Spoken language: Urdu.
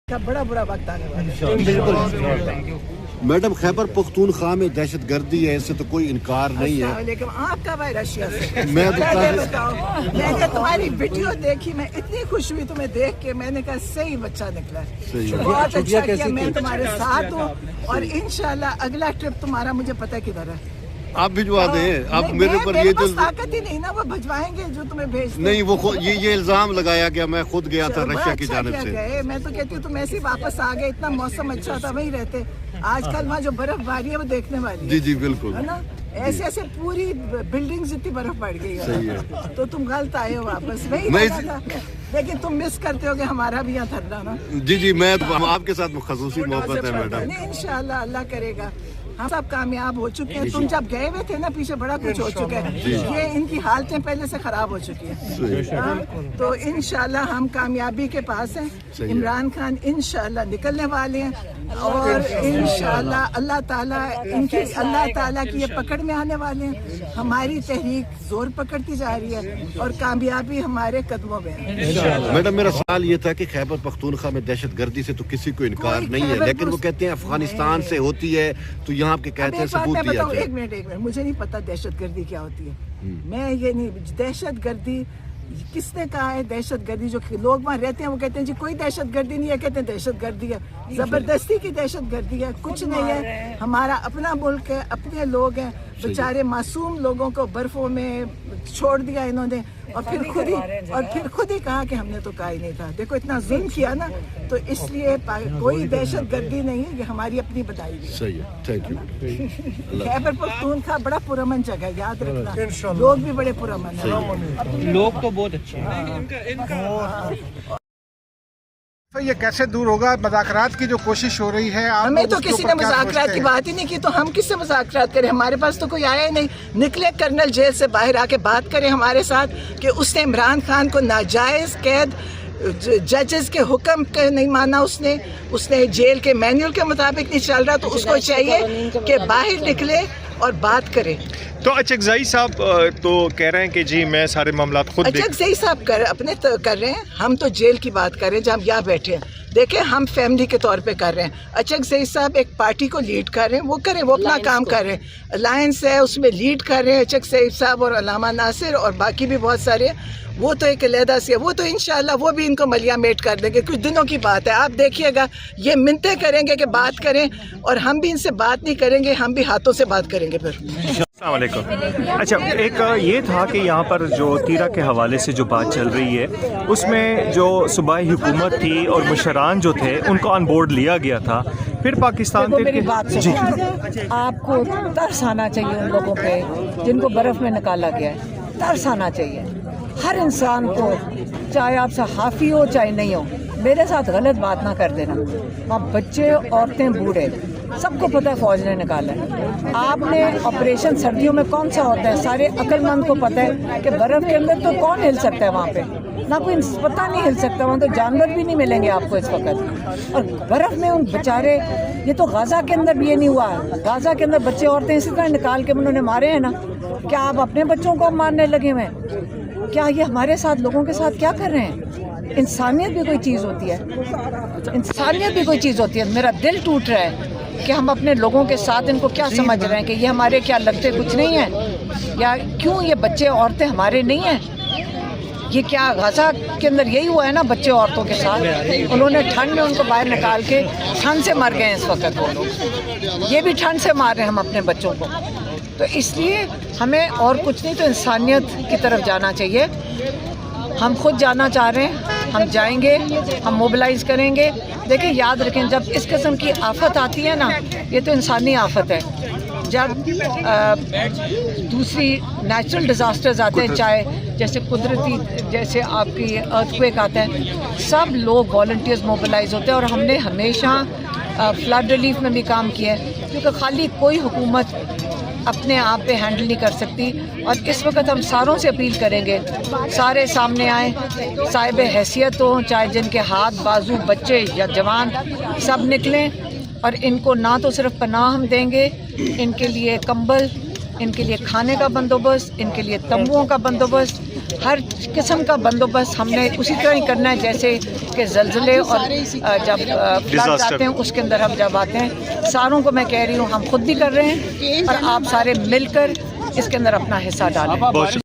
کا بڑا برا وقت آنے والا ہے۔ بالکل میڈم، خیبر پختونخوا میں دہشت گردی ہے، اس سے تو کوئی انکار نہیں ہے۔ السلام علیکم، آپ کب آئے رشیا سے؟ میں بتاؤ، میں نے تمہاری ویڈیو دیکھی، میں اتنی خوش ہوئی تمہیں دیکھ کے، میں نے کہا صحیح بچہ نکلا ہے، بہت اچھا کیا، میں تمہارے ساتھ ہوں اور انشاءاللہ اگلا ٹرپ تمہارا مجھے پتہ کدھر ہے۔ آپ بھجوا دیں، آپ میرے پر یہ جو طاقت ہی نہیں نا، وہ بھجوائیں گے جو تمہیں بھیجتے نہیں، وہ یہ الزام لگایا گیا میں خود گیا تھا رشیا کی جانب سے۔ میں تو کہتی ہوں تم ایسے ہی واپس آ گئے، اتنا موسم اچھا تھا، وہیں رہتے۔ آج کل وہاں جو برف باری ہے وہ دیکھنے والی ہے۔ جی بالکل ہے نا، ایسے ایسے پوری بلڈنگز اتنی برف پڑ گئی ہے، تو تم غلط آئے ہو واپس، وہی تھا، لیکن تم مس کرتے ہو کہ ہمارا بھی یہاں تھرنا نا۔ جی میں آپ کے ساتھ خصوصی محبت ہے میڈم۔ انشاءاللہ اللہ کرے گا، ہم سب کامیاب ہو چکے ہیں۔ تم جب گئے ہوئے تھے نا پیچھے، بڑا کچھ ہو چکا ہے، یہ ان کی حالتیں پہلے سے خراب ہو چکی ہیں، تو انشاءاللہ ہم کامیابی کے پاس ہیں۔ عمران خان انشاءاللہ نکلنے والے ہیں، اور انشاءاللہ اللہ تعالیٰ کی یہ پکڑ میں آنے والے ہیں۔ ہماری تحریک زور پکڑتی جا رہی ہے اور کامیابی ہمارے قدموں میں ہے۔ میڈم، میرا سوال یہ تھا کہ خیبر پختونخوا میں دہشت گردی سے تو کسی کو انکار نہیں ہے، لیکن وہ کہتے ہیں افغانستان سے ہوتی ہے، تو یہاں آپ کے کہتے ہیں ثبوت دیا جائے۔ ایک منٹ، مجھے نہیں پتا دہشت گردی کیا ہوتی ہے، میں یہ نہیں، دہشت گردی کس نے کہا ہے؟ دہشت گردی جو لوگ وہاں رہتے ہیں وہ کہتے ہیں جی کوئی دہشت گردی نہیں ہے، کہتے ہیں دہشت گردی ہے، زبردستی کی دہشت گردی ہے، کچھ نہیں ہے۔ ہمارا اپنا ملک ہے، اپنے لوگ ہیں، بیچارے معصوم لوگوں کو برفوں میں چھوڑ دیا انہوں نے، اور پھر خود ہی کہا کہ ہم نے تو کہا ہی نہیں تھا۔ دیکھو اتنا ظلم کیا نا، تو اس لیے کوئی دہشت گردی نہیں ہے، یہ ہماری اپنی بتائی ہوئی ہے۔ صحیح ہے، تھینک یو۔ خیبر پختونخوا بڑا پرامن جگہ ہے، یاد رکھنا، لوگ بھی بڑے پرامن ہیں، لوگ تو بہت اچھے ہیں۔ یہ کیسے دور ہوگا؟ مذاکرات کی جو کوشش ہو رہی ہے، ہمیں تو کسی نے مذاکرات کی بات ہی نہیں کی، تو ہم کس سے مذاکرات کریں؟ ہمارے پاس تو کوئی آیا ہی نہیں۔ نکلے کرنل جیل سے باہر آ کے بات کریں ہمارے ساتھ کہ اس نے عمران خان کو ناجائز قید، ججز کے حکم کے نہیں مانا، اس نے جیل کے مینیول کے مطابق نہیں چل رہا، تو اس کو چاہیے کہ باہر نکلے اور بات کرے۔ تو اچکزئی صاحب تو کہہ رہے ہیں کہ جی میں سارے معاملات خود اچکزئی صاحب اپنے کر رہے ہیں، ہم تو جیل کی بات کر رہے ہیں جہاں یہاں بیٹھے ہیں۔ دیکھیں ہم فیملی کے طور پہ کر رہے ہیں، اچکزئی صاحب ایک پارٹی کو لیڈ کر رہے ہیں، وہ کریں، وہ اپنا کام کر رہے ہیں، الائنس ہے اس میں لیڈ کر رہے ہیں اچکزئی صاحب اور علامہ ناصر اور باقی بھی بہت سارے، وہ تو ایک علیحدہ سے، وہ تو انشاءاللہ وہ بھی ان کو ملیا میٹ کر دیں گے، کچھ دنوں کی بات ہے۔ آپ دیکھیے گا یہ منتیں کریں گے کہ بات کریں، اور ہم بھی ان سے بات نہیں کریں گے، ہم بھی ہاتھوں سے بات کریں گے پھر۔ السلام علیکم۔ اچھا، ایک یہ تھا کہ یہاں پر جو تیرا کے حوالے سے جو بات چل رہی ہے، اس میں جو صوبائی حکومت تھی اور مشران جو تھے ان کو آن بورڈ لیا گیا تھا، پھر پاکستان میری بات جی، آپ کو ترس آنا چاہیے ان لوگوں پہ جن کو برف میں نکالا گیا ہے، ترس آنا چاہیے ہر انسان کو، چاہے آپ صحافی ہو چاہے نہیں ہو۔ میرے ساتھ غلط بات نہ کر دینا، وہاں بچے عورتیں بوڑھے سب کو پتہ ہے فوج نے نکالا ہے۔ آپ نے آپریشن سردیوں میں کون سا ہوتا ہے؟ سارے عقل مند کو پتہ ہے کہ برف کے اندر تو کون ہل سکتا ہے وہاں پہ، نہ کوئی پتہ نہیں ہل سکتا، وہاں تو جانور بھی نہیں ملیں گے آپ کو اس وقت۔ اور برف میں ان بیچارے، یہ تو غازہ کے اندر بھی یہ نہیں ہوا، غازہ کے اندر بچے عورتیں اسی طرح نکال کے انہوں نے مارے ہیں نا۔ کیا آپ اپنے بچوں کو مارنے لگے ہوئے ہیں؟ کیا یہ ہمارے ساتھ لوگوں کے ساتھ کیا کر رہے ہیں؟ انسانیت بھی کوئی چیز ہوتی ہے، انسانیت بھی کوئی چیز ہوتی ہے۔ میرا دل ٹوٹ رہا ہے کہ ہم اپنے لوگوں کے ساتھ ان کو کیا سمجھ رہے ہیں کہ یہ ہمارے کیا لگتے کچھ نہیں ہیں، یا کیوں یہ بچے عورتیں ہمارے نہیں ہیں؟ یہ کیا غزہ کے اندر یہی ہوا ہے نا بچے عورتوں کے ساتھ؟ انہوں نے ٹھنڈ میں ان کو باہر نکال کے ٹھنڈ سے مر گئے ہیں اس وقت وہ لوگ، یہ بھی ٹھنڈ سے مار رہے ہیں ہم اپنے بچوں کو۔ تو اس لیے ہمیں اور کچھ نہیں تو انسانیت کی طرف جانا چاہیے۔ ہم خود جانا چاہ رہے ہیں، ہم جائیں گے، ہم موبلائز کریں گے۔ دیکھیں یاد رکھیں، جب اس قسم کی آفت آتی ہے نا، یہ تو انسانی آفت ہے۔ جب دوسری نیچرل ڈیزاسٹرز آتے ہیں، چاہے جیسے قدرتی، جیسے آپ کی ارتھ آتا ہے، سب لوگ والنٹیئرز موبلائز ہوتے ہیں، اور ہم نے ہمیشہ فلڈ ریلیف میں بھی کام کیا ہے، کیونکہ خالی کوئی حکومت اپنے آپ پہ ہینڈل نہیں کر سکتی۔ اور اس وقت ہم ساروں سے اپیل کریں گے، سارے سامنے آئیں، صاحب حیثیت ہوں، چاہے جن کے ہاتھ بازو بچے یا جوان، سب نکلیں، اور ان کو نہ تو صرف پناہ ہم دیں گے، ان کے لیے کمبل، ان کے لیے کھانے کا بندوبست، ان کے لیے تمبوؤں کا بندوبست، ہر قسم کا بندوبست ہم نے اسی طرح ہی کرنا ہے جیسے کہ زلزلے اور جب فلڈ آتے ہیں اس کے اندر ہم جب آتے ہیں. ساروں کو میں کہہ رہی ہوں ہم خود بھی کر رہے ہیں اور آپ سارے مل کر اس کے اندر اپنا حصہ ڈالیں.